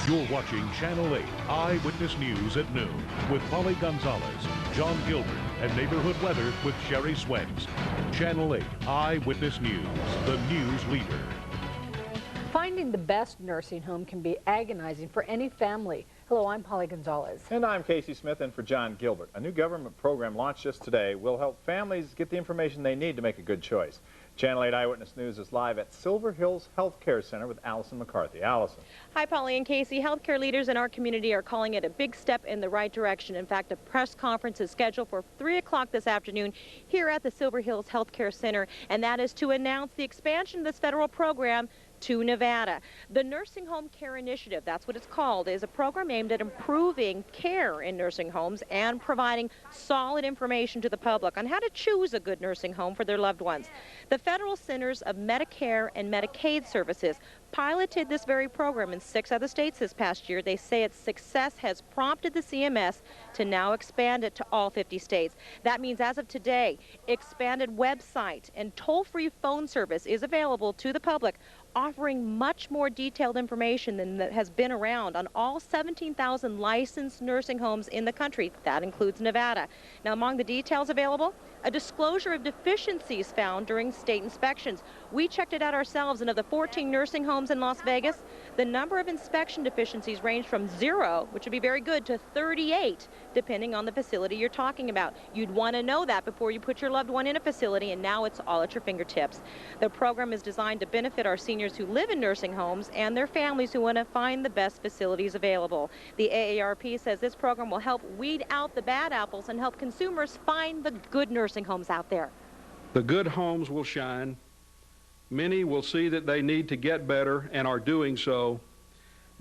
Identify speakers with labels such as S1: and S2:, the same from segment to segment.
S1: You're watching Channel 8 Eyewitness News at noon with Polly Gonzalez, John Gilbert, and neighborhood weather with Sherry Swensk. Channel 8 Eyewitness News, the news leader.
S2: Finding the best nursing home can be agonizing for any family. Hello, I'm Polly Gonzalez.
S3: And I'm Casey Smith in for John Gilbert. A new government program launched just today will help families get the information they need to make a good choice. Channel 8 Eyewitness News is live at Silver Hills Health Care Center with Allison McCarthy. Allison.
S4: Hi, Polly and Casey. Healthcare leaders in our community are calling it a big step in the right direction. In fact, a press conference is scheduled for 3 o'clock this afternoon here at the Silver Hills Health Care Center, and that is to announce the expansion of this federal program to Nevada. The Nursing Home Care Initiative, that's what it's called, is a program aimed at improving care in nursing homes and providing solid information to the public on how to choose a good nursing home for their loved ones. The Federal Centers of Medicare and Medicaid Services piloted this very program in 6 other states this past year. They say its success has prompted the CMS to now expand it to all 50 states. That means as of today, expanded website and toll-free phone service is available to the public, offering much more detailed information than that has been around on all 17,000 licensed nursing homes in the country. That includes Nevada. Now, among the details available, a disclosure of deficiencies found during state inspections. We checked it out ourselves, and of the 14 nursing homes in Las Vegas, the number of inspection deficiencies ranged from 0, which would be very good, to 38, depending on the facility you're talking about. You'd want to know that before you put your loved one in a facility, and now it's all at your fingertips. The program is designed to benefit our seniors who live in nursing homes and their families who want to find the best facilities available. The AARP says this program will help weed out the bad apples and help consumers find the good nursing homes out there.
S5: The good homes will shine. Many will see that they need to get better and are doing so.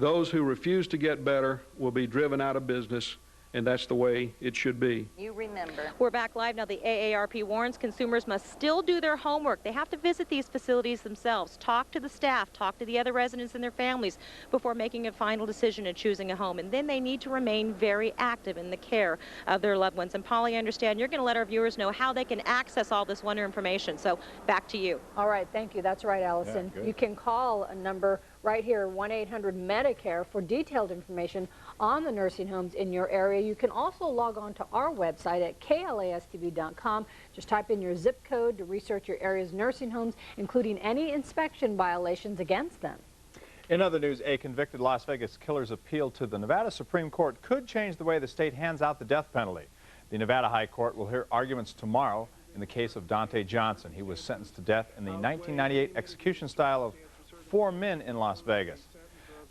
S5: Those who refuse to get better will be driven out of business, and that's the way it should be.
S6: You remember.
S4: We're back live now. The AARP warns consumers must still do their homework. They have to visit these facilities themselves, talk to the staff, talk to the other residents and their families before making a final decision and choosing a home. And then they need to remain very active in the care of their loved ones. And Polly, I understand you're going to let our viewers know how they can access all this wonder information. So back to you.
S2: All right, thank you. That's right, Allison.
S3: Yeah,
S2: you can call a number right here, 1-800-MEDICARE, for detailed information on the nursing homes in your area. You can also log on to our website at KLAS-TV.com. Just type in your zip code to research your area's nursing homes, including any inspection violations against them.
S3: In other news, a convicted Las Vegas killer's appeal to the Nevada Supreme Court could change the way the state hands out the death penalty. The Nevada High Court will hear arguments tomorrow in the case of Dante Johnson. He was sentenced to death in the 1998 execution style of 4 men in Las Vegas.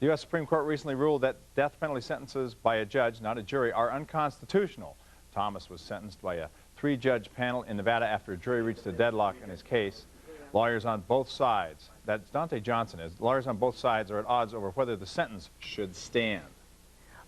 S3: The U.S. Supreme Court recently ruled that death penalty sentences by a judge, not a jury, are unconstitutional. Thomas was sentenced by a 3-judge panel in Nevada after a jury reached a deadlock in his case. Lawyers on both sides, that's Dante Johnson is, lawyers on both sides are at odds over whether the sentence should stand.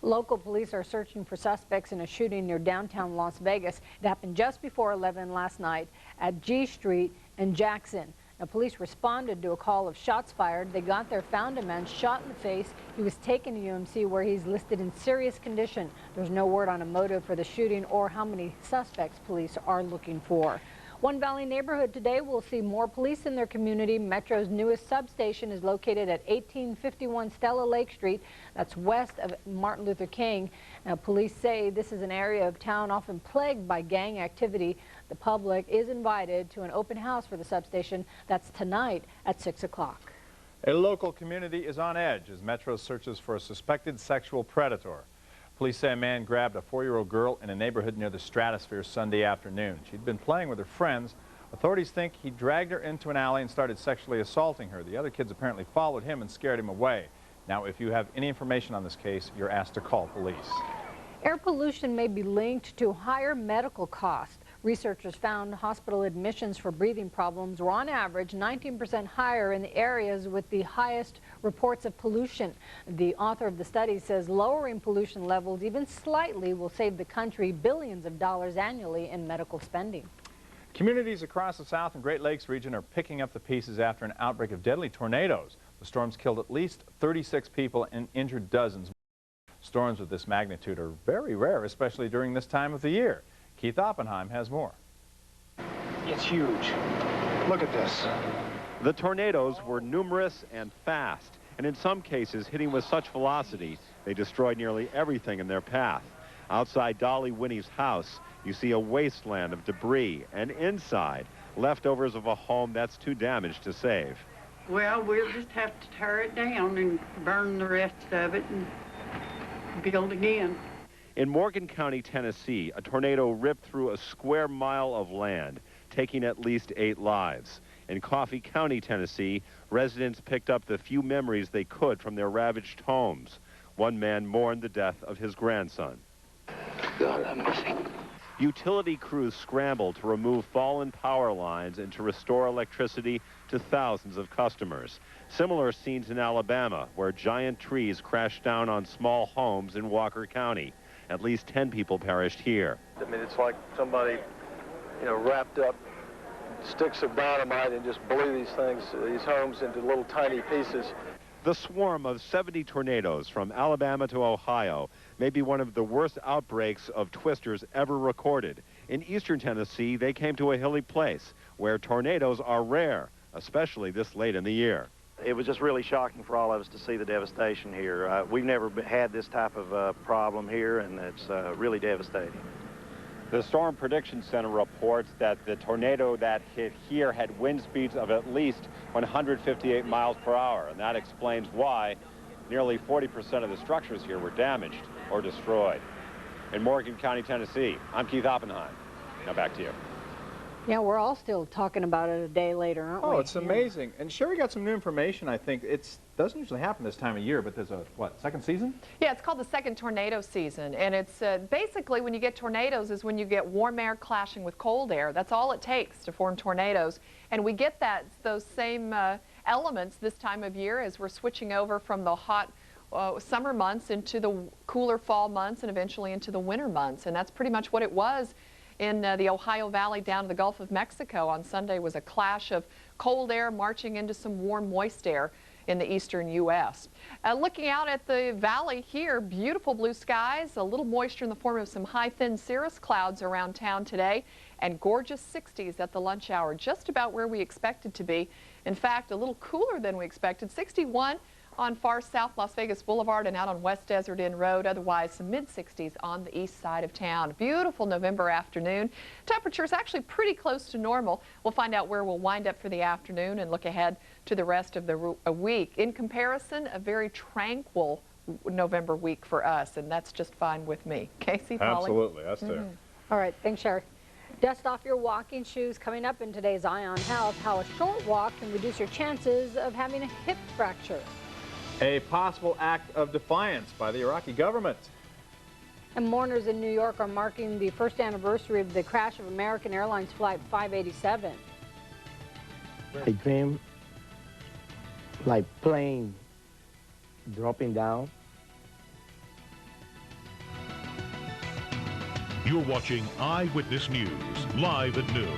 S2: Local police are searching for suspects in a shooting near downtown Las Vegas. It happened just before 11 last night at G Street and Jackson. Now, police responded to a call of shots fired. They got there, found a man shot in the face. He was taken to UMC, where he's listed in serious condition. There's no word on a motive for the shooting or how many suspects police are looking for. One Valley neighborhood today will see more police in their community. Metro's newest substation is located at 1851 Stella Lake Street. That's west of Martin Luther King. Now, police say this is an area of town often plagued by gang activity. The public is invited to an open house for the substation. That's tonight at 6 o'clock.
S3: A local community is on edge as Metro searches for a suspected sexual predator. Police say a man grabbed a 4-year-old girl in a neighborhood near the Stratosphere Sunday afternoon. She'd been playing with her friends. Authorities think he dragged her into an alley and started sexually assaulting her. The other kids apparently followed him and scared him away. Now, if you have any information on this case, you're asked to call police.
S2: Air pollution may be linked to higher medical costs. Researchers found hospital admissions for breathing problems were on average 19% higher in the areas with the highest reports of pollution. The author of the study says lowering pollution levels even slightly will save the country billions of dollars annually in medical spending.
S3: Communities across the South and Great Lakes region are picking up the pieces after an outbreak of deadly tornadoes. The storms killed at least 36 people and injured dozens. Storms of this magnitude are very rare, especially during this time of the year. Keith Oppenheim has more.
S7: It's huge. Look at this.
S8: The tornadoes were numerous and fast.
S6: and in some cases hitting with such velocity they destroyed nearly everything in their path. Outside Dolly Winnie's house, you see a wasteland of debris, and inside, leftovers of a home that's too damaged to save.
S8: Well, we'll just have to tear it down and burn the rest of it and build again.
S6: In Morgan County, Tennessee, a tornado ripped through a square mile of land, taking at least 8 lives. In Coffee County, Tennessee, residents picked up the few memories they could from their ravaged homes. One man mourned the death of his grandson.
S9: God, I'm missing.
S6: Utility crews scrambled to remove fallen power lines and to restore electricity to thousands of customers. Similar scenes in Alabama, where giant trees crashed down on small homes in Walker County. At least 10 people perished here.
S10: I mean, it's like somebody, wrapped up sticks of dynamite and just blew these homes into little tiny pieces.
S6: The swarm of 70 tornadoes from Alabama to Ohio may be one of the worst outbreaks of twisters ever recorded. In eastern Tennessee, they came to a hilly place where tornadoes are rare, especially this late in the year.
S11: It was just really shocking for all of us to see the devastation here. We've never had this type of problem here, and it's really devastating.
S6: The Storm Prediction Center reports that the tornado that hit here had wind speeds of at least 158 miles per hour, and that explains why nearly 40% of the structures here were damaged or destroyed. In Morgan County, Tennessee, I'm Keith Oppenheim. Now back to you.
S2: Yeah, we're all still talking about it a day later, aren't we?
S3: Oh, it's amazing. And Sherry got some new information, I think. It doesn't usually happen this time of year, but there's a, second season?
S12: Yeah, it's called the second tornado season. And it's basically when you get tornadoes is when you get warm air clashing with cold air. That's all it takes to form tornadoes. And we get those same elements this time of year as we're switching over from the hot summer months into the cooler fall months and eventually into the winter months. And that's pretty much what it was in the Ohio Valley down to the Gulf of Mexico. On Sunday was a clash of cold air marching into some warm, moist air in the eastern U.S. Looking out at the valley here, beautiful blue skies, a little moisture in the form of some high, thin cirrus clouds around town today, and gorgeous 60s at the lunch hour, just about where we expected to be. In fact, a little cooler than we expected, 61 on far south Las Vegas Boulevard and out on West Desert Inn Road. Otherwise, some mid-60s on the east side of town. Beautiful November afternoon. Temperatures actually pretty close to normal. We'll find out where we'll wind up for the afternoon and look ahead to the rest of the week. In comparison, a very tranquil November week for us, and that's just fine with me. Casey, Polly?
S3: Absolutely, us too.
S2: All right, thanks, Sherry. Dust off your walking shoes. Coming up in today's Eye on Health, how a short walk can reduce your chances of having a hip fracture.
S3: A possible act of defiance by the Iraqi government.
S2: And mourners in New York are marking the first anniversary of the crash of American Airlines Flight 587.
S9: I dream like plane dropping down.
S1: You're watching Eyewitness News, live at noon.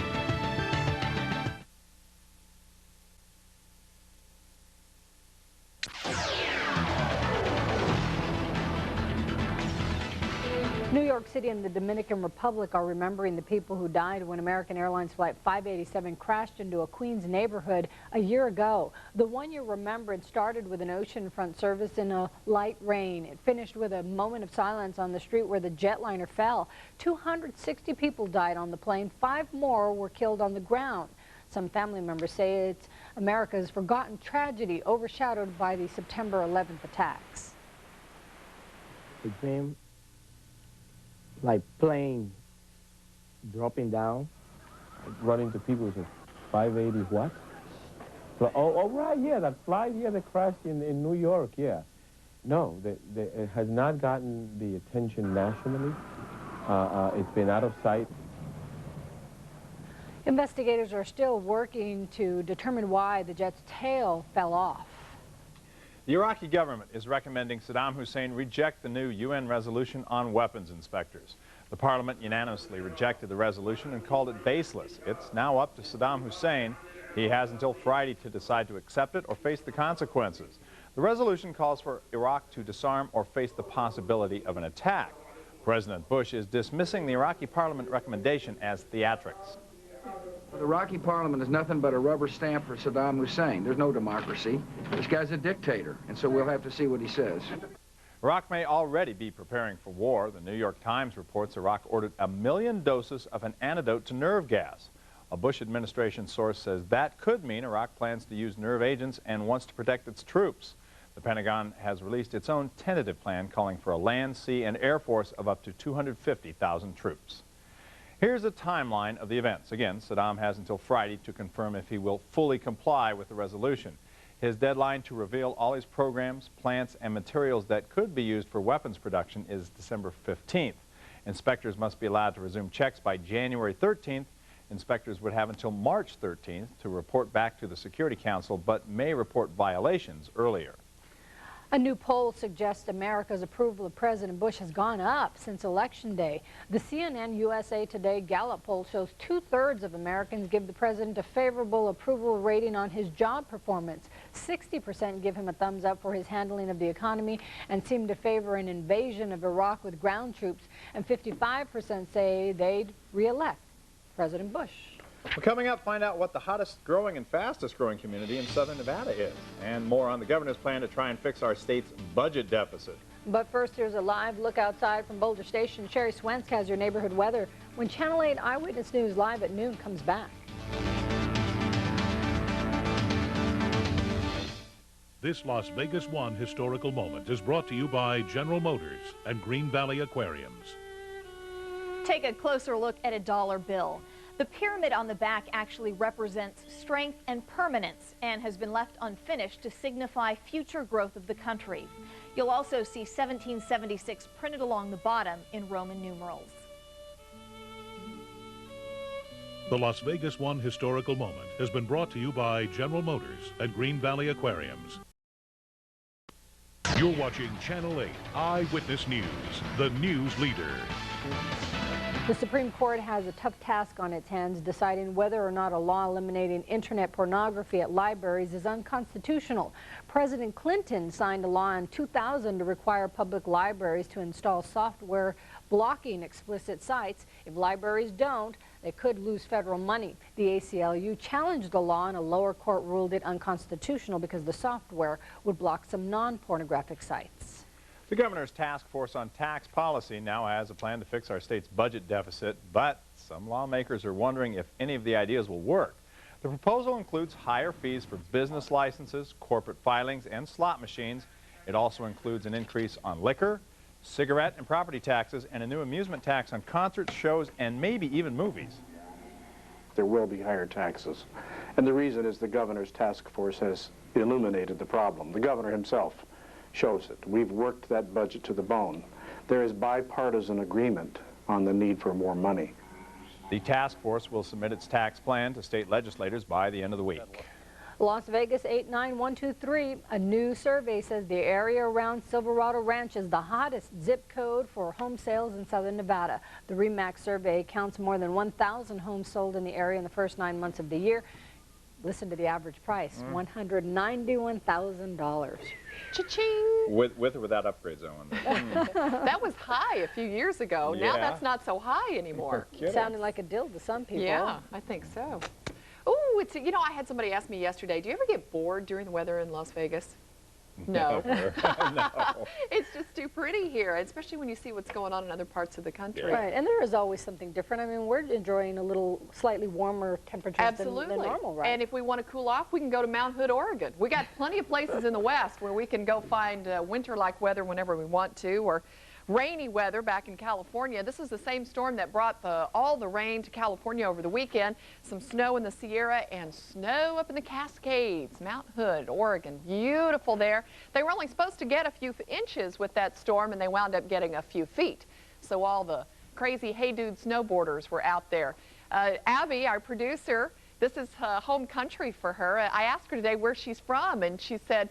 S2: New York City and the Dominican Republic are remembering the people who died when American Airlines Flight 587 crashed into a Queens neighborhood a year ago. The one-year remembrance started with an oceanfront service in a light rain. It finished with a moment of silence on the street where the jetliner fell. 260 people died on the plane. 5 more were killed on the ground. Some family members say it's America's forgotten tragedy overshadowed by the September 11th attacks.
S9: I dream like plane dropping down.
S13: Run into people with a 580 what? Oh, right, yeah, that flight here that crashed in New York, yeah. No, it has not gotten the attention nationally. It's been out of sight.
S2: Investigators are still working to determine why the jet's tail fell off.
S3: The Iraqi government is recommending Saddam Hussein reject the new UN resolution on weapons inspectors. The parliament unanimously rejected the resolution and called it baseless. It's now up to Saddam Hussein. He has until Friday to decide to accept it or face the consequences. The resolution calls for Iraq to disarm or face the possibility of an attack. President Bush is dismissing the Iraqi parliament recommendation as theatrics.
S14: The Iraqi parliament is nothing but a rubber stamp for Saddam Hussein. There's no democracy. This guy's a dictator, and so we'll have to see what he says.
S3: Iraq may already be preparing for war. The New York Times reports Iraq ordered 1 million doses of an antidote to nerve gas. A Bush administration source says that could mean Iraq plans to use nerve agents and wants to protect its troops. The Pentagon has released its own tentative plan calling for a land, sea, and air force of up to 250,000 troops. Here's a timeline of the events. Again, Saddam has until Friday to confirm if he will fully comply with the resolution. His deadline to reveal all his programs, plants, and materials that could be used for weapons production is December 15th. Inspectors must be allowed to resume checks by January 13th. Inspectors would have until March 13th to report back to the Security Council, but may report violations earlier.
S2: A new poll suggests America's approval of President Bush has gone up since Election Day. The CNN USA Today Gallup poll shows 2/3 of Americans give the president a favorable approval rating on his job performance. 60% give him a thumbs up for his handling of the economy and seem to favor an invasion of Iraq with ground troops. And 55% say they'd re-elect President Bush.
S3: Well, coming up, find out what the hottest growing and fastest growing community in southern Nevada is, and more on the governor's plan to try and fix our state's budget deficit.
S2: But first, here's a live look outside from Boulder Station. Sherry Swensk has your neighborhood weather when Channel 8 Eyewitness News Live at noon comes back.
S1: This Las Vegas One historical moment is brought to you by General Motors and Green Valley Aquariums.
S15: Take a closer look at a dollar bill. The pyramid on the back actually represents strength and permanence and has been left unfinished to signify future growth of the country. You'll also see 1776 printed along the bottom in Roman numerals.
S1: The Las Vegas One historical moment has been brought to you by General Motors and Green Valley Aquariums. You're watching Channel 8 Eyewitness News, the news leader.
S2: The Supreme Court has a tough task on its hands deciding whether or not a law eliminating internet pornography at libraries is unconstitutional. President Clinton signed a law in 2000 to require public libraries to install software blocking explicit sites. If libraries don't, they could lose federal money. The ACLU challenged the law and a lower court ruled it unconstitutional because the software would block some non-pornographic sites.
S3: The governor's task force on tax policy now has a plan to fix our state's budget deficit, but some lawmakers are wondering if any of the ideas will work. The proposal includes higher fees for business licenses, corporate filings, and slot machines. It also includes an increase on liquor, cigarette and property taxes, and a new amusement tax on concerts, shows, and maybe even movies.
S16: There will be higher taxes. And the reason is the governor's task force has illuminated the problem. The governor himself shows it. We've worked that budget to the bone. There is bipartisan agreement on the need for more money.
S3: The task force will submit its tax plan to state legislators by the end of the week.
S2: Las Vegas 89123, a new survey says the area around Silverado Ranch is the hottest zip code for home sales in southern Nevada. The RE/MAX survey counts more than 1,000 homes sold in the area in the first 9 months of the year. Listen to the average price, $191,000.
S12: Cha-ching!
S3: With or without upgrades, Owen?
S12: That was high a few years ago.
S3: Yeah.
S12: Now that's not so high anymore.
S2: Sounding like a deal to some people.
S12: Yeah, I think so. Oh, it's, you know, I had somebody ask me yesterday, do you ever get bored during the weather in Las Vegas? No.
S3: No.
S12: It's just too pretty here, especially when you see what's going on in other parts of the country.
S2: Right, and there is always something different. I mean, we're enjoying a little slightly warmer temperatures than normal, right?
S12: And if we want to cool off, we can go to Mount Hood, Oregon. We got plenty of places in the west where we can go find winter-like weather whenever we want to, or rainy weather back in California. This is the same storm that brought all the rain to California over the weekend. Some snow in the Sierra and snow up in the Cascades. Mount Hood, Oregon, beautiful there. They were only supposed to get a few inches with that storm, and they wound up getting a few feet. So all the crazy hey dude snowboarders were out there. Abby, our producer, this is home country for her. I asked her today where she's from, and she said,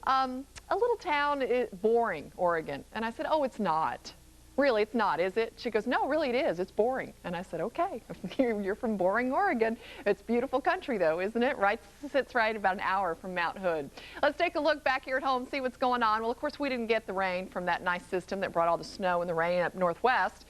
S12: a little town, Boring, Oregon. And I said, oh, it's not. Really, it's not, is it? She goes, no, really it is. It's boring. And I said, okay, you're from Boring, Oregon. It's beautiful country, though, isn't it? Right, sits right about an hour from Mount Hood. Let's take a look back here at home, see what's going on. Well, of course, we didn't get the rain from that nice system that brought all the snow and the rain up northwest.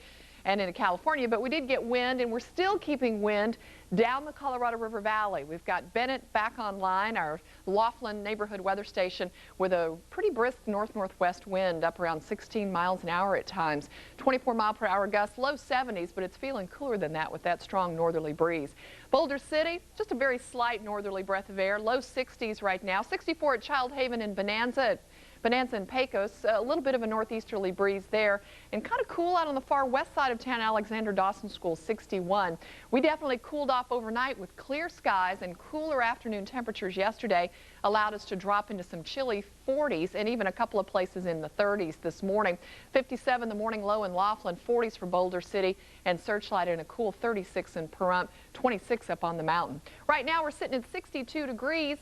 S12: and into California, but we did get wind, and we're still keeping wind down the Colorado River Valley. We've got Bennett back online, our Laughlin neighborhood weather station, with a pretty brisk north-northwest wind up around 16 miles an hour at times. 24-mile-per-hour gusts, low 70s, but it's feeling cooler than that with that strong northerly breeze. Boulder City, just a very slight northerly breath of air, low 60s right now. 64 at Child Haven and Bonanza and Pecos, a little bit of a northeasterly breeze there, and kind of cool out on the far west side of town. Alexander Dawson School, 61. We definitely cooled off overnight with clear skies, and cooler afternoon temperatures yesterday allowed us to drop into some chilly 40s and even a couple of places in the 30s this morning. 57 the morning low in Laughlin, 40s for Boulder City and Searchlight, and a cool 36 in Pahrump, 26 up on the mountain. Right now we're sitting at 62 degrees.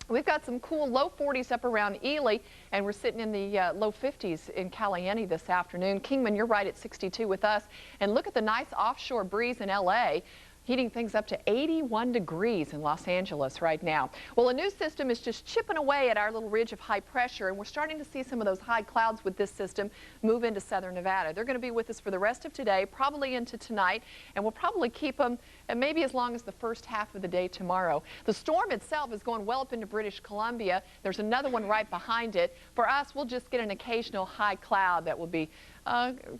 S12: We've got some cool low 40s up around Ely, and we're sitting in the low 50s in Caliente this afternoon. Kingman, you're right at 62 with us. And look at the nice offshore breeze in L.A., heating things up to 81 degrees in Los Angeles right now. Well, a new system is just chipping away at our little ridge of high pressure, and we're starting to see some of those high clouds with this system move into southern Nevada. They're going to be with us for the rest of today, probably into tonight, and we'll probably keep them maybe as long as the first half of the day tomorrow. The storm itself is going well up into British Columbia. There's another one right behind it. For us, we'll just get an occasional high cloud that will be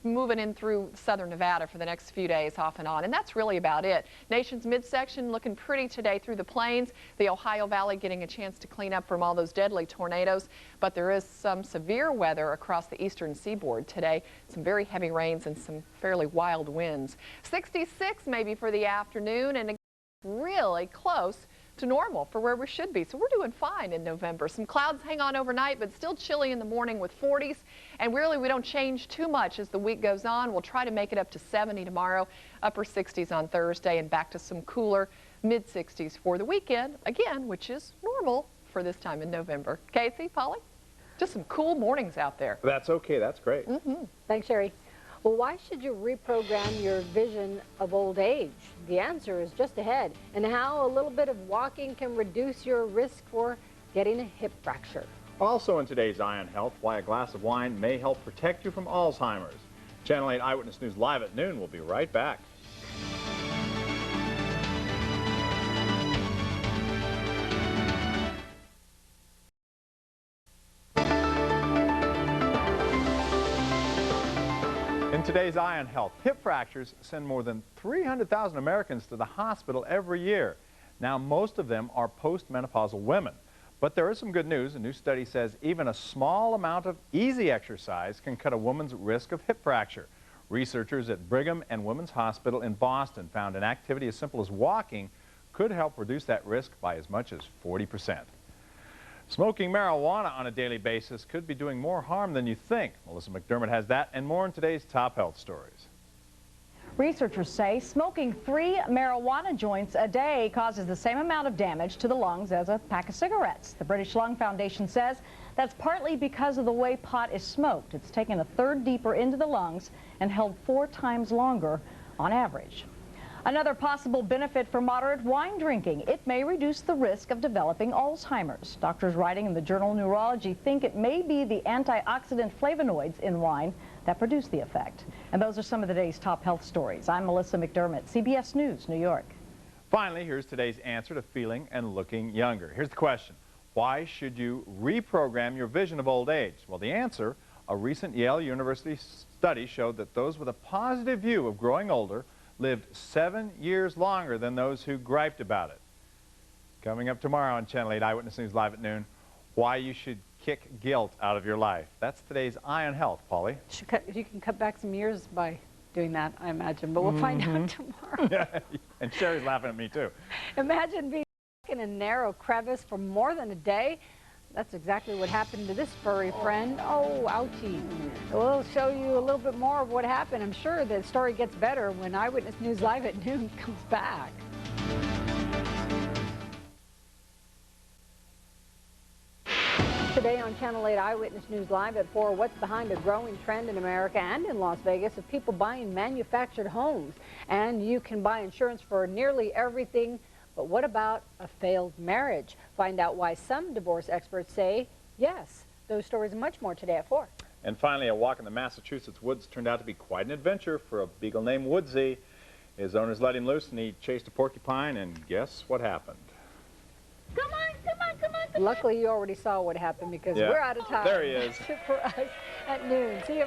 S12: moving in through southern Nevada for the next few days off and on, and that's really about it. Nation's midsection looking pretty today through the plains. The Ohio Valley getting a chance to clean up from all those deadly tornadoes, but there is some severe weather across the eastern seaboard today. Some very heavy rains and some fairly wild winds. 66 maybe for the afternoon, and really close to normal for where we should be. So we're doing fine in November. Some clouds hang on overnight, but still chilly in the morning with 40s. And really, we don't change too much as the week goes on. We'll try to make it up to 70 tomorrow, upper 60s on Thursday, and back to some cooler mid 60s for the weekend, again, which is normal for this time in November. Casey, Polly, just some cool mornings out there.
S3: That's okay. That's great.
S2: Thanks, Sherry. Well, why should you reprogram your vision of old age? The answer is just ahead, and how a little bit of walking can reduce your risk for getting a hip fracture.
S3: Also in today's Eye on Health, why a glass of wine may help protect you from Alzheimer's. Channel 8 Eyewitness News Live at noon. We'll be right back. In today's Eye on Health, hip fractures send more than 300,000 Americans to the hospital every year. Now, most of them are postmenopausal women. But there is some good news. A new study says even a small amount of easy exercise can cut a woman's risk of hip fracture. Researchers at Brigham and Women's Hospital in Boston found an activity as simple as walking could help reduce that risk by as much as 40%. Smoking marijuana on a daily basis could be doing more harm than you think. Melissa McDermott has that and more in today's top health stories.
S17: Researchers say smoking 3 marijuana joints a day causes the same amount of damage to the lungs as a pack of cigarettes. The British Lung Foundation says that's partly because of the way pot is smoked. It's taken a third deeper into the lungs and held 4 times longer on average. Another possible benefit for moderate wine drinking, it may reduce the risk of developing Alzheimer's. Doctors writing in the journal Neurology think it may be the antioxidant flavonoids in wine that produce the effect. And those are some of the day's top health stories. I'm Melissa McDermott, CBS News, New York.
S3: Finally, here's today's answer to feeling and looking younger. Here's the question. Why should you reprogram your vision of old age? Well, the answer, a recent Yale University study showed that those with a positive view of growing older lived 7 years longer than those who griped about it. Coming up tomorrow on Channel 8 Eyewitness News Live at noon, why you should kick guilt out of your life. That's today's Eye on Health, Polly.
S2: You can cut back some years by doing that, I imagine, but we'll find out tomorrow.
S3: And Sherry's laughing at me, too.
S2: Imagine being stuck in a narrow crevice for more than a day. That's exactly what happened to this furry friend. Oh, ouchie. We'll show you a little bit more of what happened. I'm sure the story gets better when Eyewitness News Live at noon comes back. Today on Channel 8 Eyewitness News Live at 4, what's behind a growing trend in America and in Las Vegas of people buying manufactured homes? And you can buy insurance for nearly everything. But what about a failed marriage? Find out why some divorce experts say yes. Those stories and much more today at 4.
S3: And finally, a walk in the Massachusetts woods turned out to be quite an adventure for a beagle named Woodsy. His owners let him loose and he chased a porcupine, and guess what happened?
S2: Come on, come on, come on, come Luckily, you already saw what happened because we're out of time.
S3: There he is.
S2: For us at noon. See you.